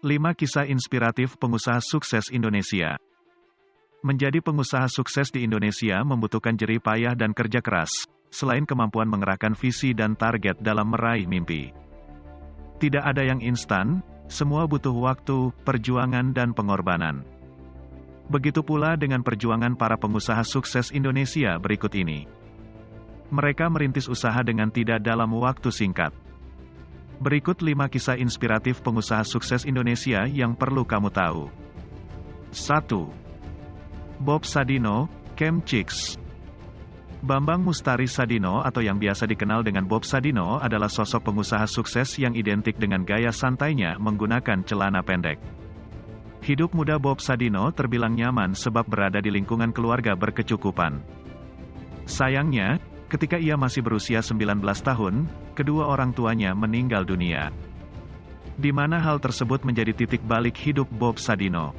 5 kisah inspiratif pengusaha sukses Indonesia. Menjadi pengusaha sukses di Indonesia membutuhkan jerih payah dan kerja keras, selain kemampuan mengerahkan visi dan target dalam meraih mimpi. Tidak ada yang instan, semua butuh waktu, perjuangan dan pengorbanan. Begitu pula dengan perjuangan para pengusaha sukses Indonesia berikut ini. Mereka merintis usaha dengan tidak dalam waktu singkat. Berikut 5 kisah inspiratif pengusaha sukses Indonesia yang perlu kamu tahu. 1. Bob Sadino, Chem Chicks. Bambang Mustari Sadino atau yang biasa dikenal dengan Bob Sadino adalah sosok pengusaha sukses yang identik dengan gaya santainya menggunakan celana pendek. Hidup muda Bob Sadino terbilang nyaman sebab berada di lingkungan keluarga berkecukupan. Sayangnya, ketika ia masih berusia 19 tahun, kedua orang tuanya meninggal dunia. Di mana hal tersebut menjadi titik balik hidup Bob Sadino.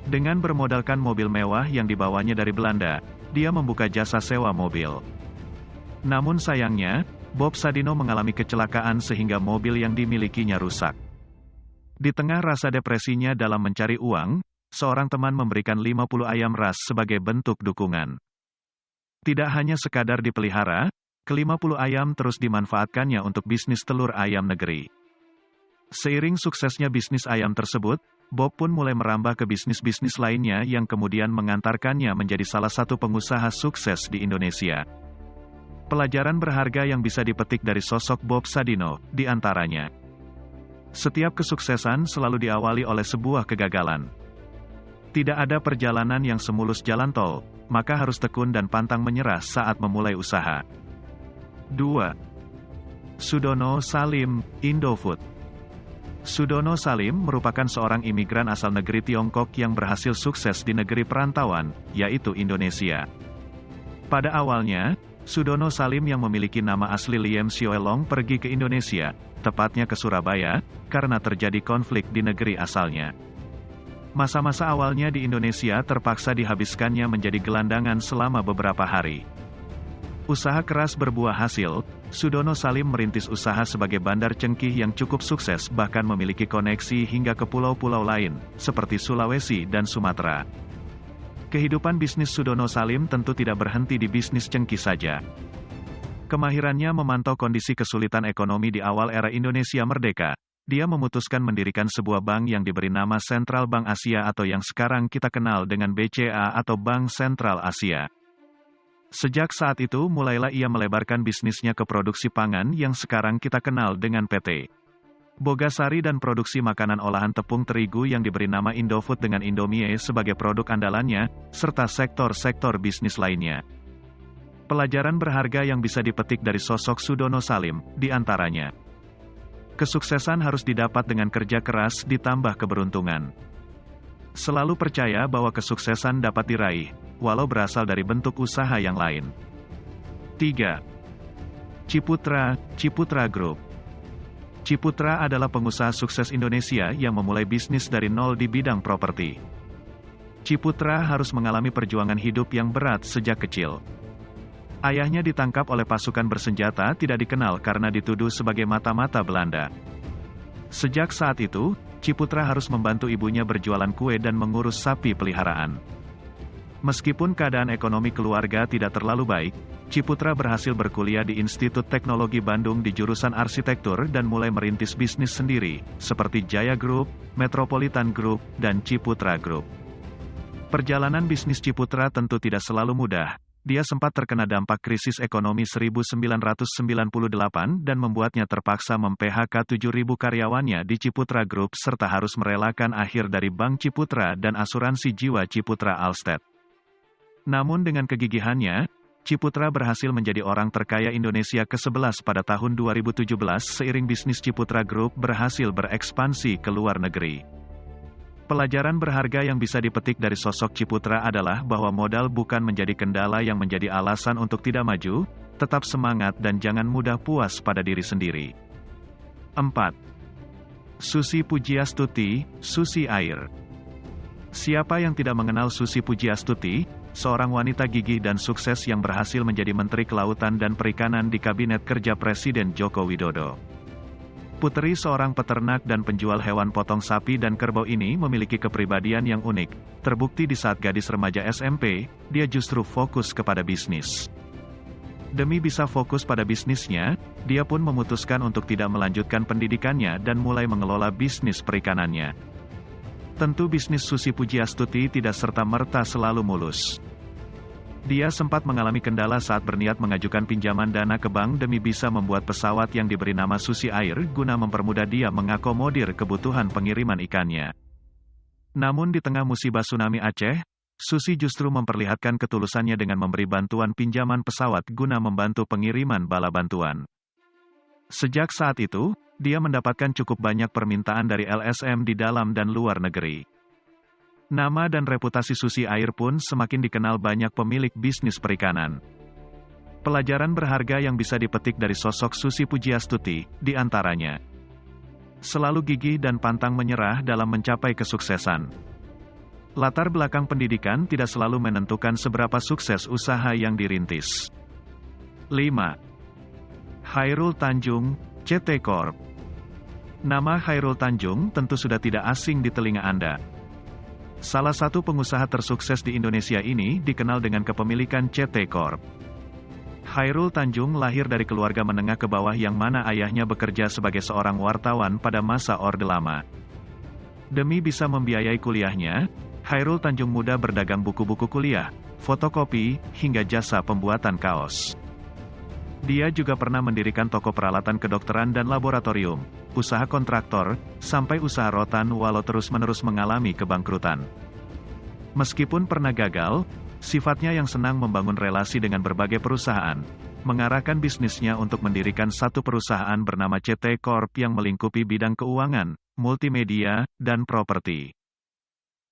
Dengan bermodalkan mobil mewah yang dibawanya dari Belanda, dia membuka jasa sewa mobil. Namun sayangnya, Bob Sadino mengalami kecelakaan sehingga mobil yang dimilikinya rusak. Di tengah rasa depresinya dalam mencari uang, seorang teman memberikan 50 ayam ras sebagai bentuk dukungan. Tidak hanya sekadar dipelihara, ke-50 ayam terus dimanfaatkannya untuk bisnis telur ayam negeri. Seiring suksesnya bisnis ayam tersebut, Bob pun mulai merambah ke bisnis-bisnis lainnya yang kemudian mengantarkannya menjadi salah satu pengusaha sukses di Indonesia. Pelajaran berharga yang bisa dipetik dari sosok Bob Sadino, di antaranya. Setiap kesuksesan selalu diawali oleh sebuah kegagalan. Tidak ada perjalanan yang semulus jalan tol, maka harus tekun dan pantang menyerah saat memulai usaha. 2. Sudono Salim, Indofood. Sudono Salim merupakan seorang imigran asal negeri Tiongkok yang berhasil sukses di negeri perantauan, yaitu Indonesia. Pada awalnya, Sudono Salim yang memiliki nama asli Liem Sioelong pergi ke Indonesia, tepatnya ke Surabaya, karena terjadi konflik di negeri asalnya. Masa-masa awalnya di Indonesia terpaksa dihabiskannya menjadi gelandangan selama beberapa hari. Usaha keras berbuah hasil, Sudono Salim merintis usaha sebagai bandar cengkih yang cukup sukses bahkan memiliki koneksi hingga ke pulau-pulau lain, seperti Sulawesi dan Sumatera. Kehidupan bisnis Sudono Salim tentu tidak berhenti di bisnis cengkih saja. Kemahirannya memantau kondisi kesulitan ekonomi di awal era Indonesia merdeka, dia memutuskan mendirikan sebuah bank yang diberi nama Sentral Bank Asia atau yang sekarang kita kenal dengan BCA atau Bank Sentral Asia. Sejak saat itu mulailah ia melebarkan bisnisnya ke produksi pangan yang sekarang kita kenal dengan PT Bogasari dan produksi makanan olahan tepung terigu yang diberi nama Indofood dengan Indomie sebagai produk andalannya, serta sektor-sektor bisnis lainnya. Pelajaran berharga yang bisa dipetik dari sosok Sudono Salim, di antaranya. Kesuksesan harus didapat dengan kerja keras ditambah keberuntungan. Selalu percaya bahwa kesuksesan dapat diraih, walau berasal dari bentuk usaha yang lain. 3. Ciputra Group. Ciputra adalah pengusaha sukses Indonesia yang memulai bisnis dari nol di bidang properti. Ciputra harus mengalami perjuangan hidup yang berat sejak kecil. Ayahnya ditangkap oleh pasukan bersenjata tidak dikenal karena dituduh sebagai mata-mata Belanda. Sejak saat itu, Ciputra harus membantu ibunya berjualan kue dan mengurus sapi peliharaan. Meskipun keadaan ekonomi keluarga tidak terlalu baik, Ciputra berhasil berkuliah di Institut Teknologi Bandung di jurusan arsitektur dan mulai merintis bisnis sendiri, seperti Jaya Group, Metropolitan Group, dan Ciputra Group. Perjalanan bisnis Ciputra tentu tidak selalu mudah. Dia sempat terkena dampak krisis ekonomi 1998 dan membuatnya terpaksa mem-PHK 7.000 karyawannya di Ciputra Group serta harus merelakan akhir dari Bank Ciputra dan asuransi jiwa Ciputra Alsted. Namun dengan kegigihannya, Ciputra berhasil menjadi orang terkaya Indonesia ke-11 pada tahun 2017 seiring bisnis Ciputra Group berhasil berekspansi ke luar negeri. Pelajaran berharga yang bisa dipetik dari sosok Ciputra adalah bahwa modal bukan menjadi kendala yang menjadi alasan untuk tidak maju, tetap semangat dan jangan mudah puas pada diri sendiri. 4. Susi Pujiastuti, Susi Air. Siapa yang tidak mengenal Susi Pujiastuti, seorang wanita gigih dan sukses yang berhasil menjadi Menteri Kelautan dan Perikanan di Kabinet Kerja Presiden Joko Widodo. Putri seorang peternak dan penjual hewan potong sapi dan kerbau ini memiliki kepribadian yang unik. Terbukti di saat gadis remaja SMP, dia justru fokus kepada bisnis. Demi bisa fokus pada bisnisnya, dia pun memutuskan untuk tidak melanjutkan pendidikannya dan mulai mengelola bisnis perikanannya. Tentu bisnis Susi Pujiastuti tidak serta-merta selalu mulus. Dia sempat mengalami kendala saat berniat mengajukan pinjaman dana ke bank demi bisa membuat pesawat yang diberi nama Susi Air guna mempermudah dia mengakomodir kebutuhan pengiriman ikannya. Namun di tengah musibah tsunami Aceh, Susi justru memperlihatkan ketulusannya dengan memberi bantuan pinjaman pesawat guna membantu pengiriman bala bantuan. Sejak saat itu, dia mendapatkan cukup banyak permintaan dari LSM di dalam dan luar negeri. Nama dan reputasi Susi Air pun semakin dikenal banyak pemilik bisnis perikanan. Pelajaran berharga yang bisa dipetik dari sosok Susi Pujiastuti, di antaranya selalu gigih dan pantang menyerah dalam mencapai kesuksesan. Latar belakang pendidikan tidak selalu menentukan seberapa sukses usaha yang dirintis. 5. Khairul Tanjung, CT Corp. Nama Khairul Tanjung tentu sudah tidak asing di telinga Anda. Salah satu pengusaha tersukses di Indonesia ini dikenal dengan kepemilikan CT Corp. Khairul Tanjung lahir dari keluarga menengah ke bawah yang mana ayahnya bekerja sebagai seorang wartawan pada masa Orde Lama. Demi bisa membiayai kuliahnya, Khairul Tanjung muda berdagang buku-buku kuliah, fotokopi, hingga jasa pembuatan kaos. Dia juga pernah mendirikan toko peralatan kedokteran dan laboratorium, usaha kontraktor, sampai usaha rotan walau terus-menerus mengalami kebangkrutan. Meskipun pernah gagal, sifatnya yang senang membangun relasi dengan berbagai perusahaan, mengarahkan bisnisnya untuk mendirikan satu perusahaan bernama CT Corp yang melingkupi bidang keuangan, multimedia, dan properti.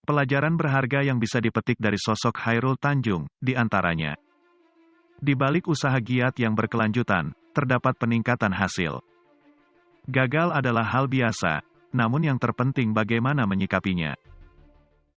Pelajaran berharga yang bisa dipetik dari sosok Khairul Tanjung, di antaranya. Di balik usaha giat yang berkelanjutan, terdapat peningkatan hasil. Gagal adalah hal biasa, namun yang terpenting bagaimana menyikapinya.